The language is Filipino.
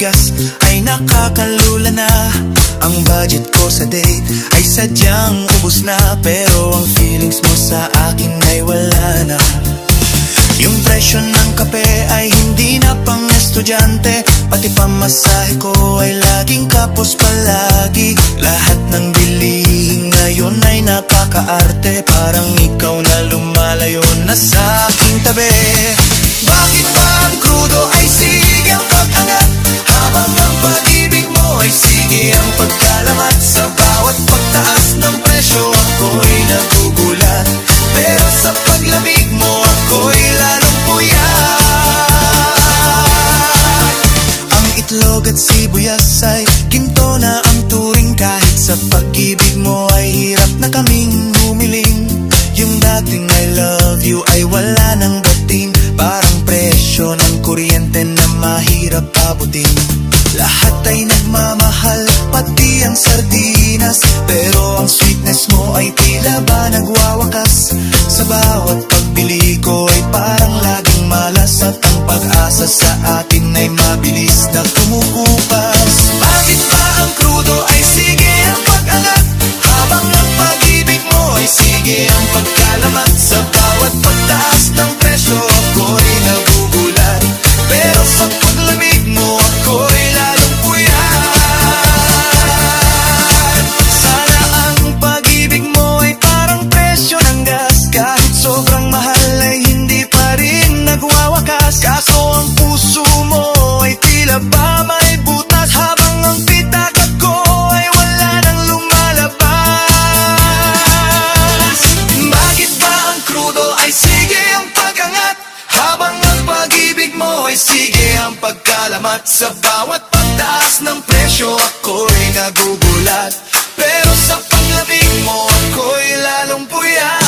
bigas ay nakakalula na. Ang budget ko sa date ay sadyang ubos na, pero ang feelings mo sa akin ay wala na. Yung presyo ng kape ay hindi na pang estudyante, pati pamasahe ko ay laging kapos palagi. Lahat ng bilihin ngayon ay napakaarte, parang ikaw na lumalayo na sa aking tabi. Bakit ba ang krudo ay sige ang pag-angat, habang ang pag-ibig mo ay sige ang pagkalamat? Sa bawat pagtaas ng presyo ako'y nagugulat, pero sa paglamig mo ako'y lalong puyat. Ang itlog at sibuyas ay ginto na ang turing, kahit sa pag-ibig mo ay hirap na kaming humiling. Yung dating I love you ay wala nang dating, parang presyo ng kuryente na mahirap abutin. Lahat ay nagmamahal, pati ang sardinas, pero ang sweetness mo ay tila ba nagwawakas. Sa bawat pagbili ko ay parang laging malas, at ang pag-asa sa atin ay mabilis na kumukupas. Bakit ba ang krudo ay sige ang pag-angat, habang ang pag-ibig mo ay sige ang pagkalamat? Sa bawat pagtaas ng presyo ako'y nagugulat, pero sa paglamig mo ako'y lalong puyat. Sana ang pag-ibig mo ay parang presyo ng gas, kahit sobrang mahal ay hindi pa rin nagwawakas. Kaso ang puso mo ay tila ba may butas, habang ang pitaka ko ay wala nang lumalabas. Bakit ba ang krudo ay sige ang pag-angat, habang ang pag-ibig mo ay sige ang pagkalamat? Sa bawat pagtaas ng presyo ako'y nagugulat, pero sa paglamig mo ako'y lalong puyat.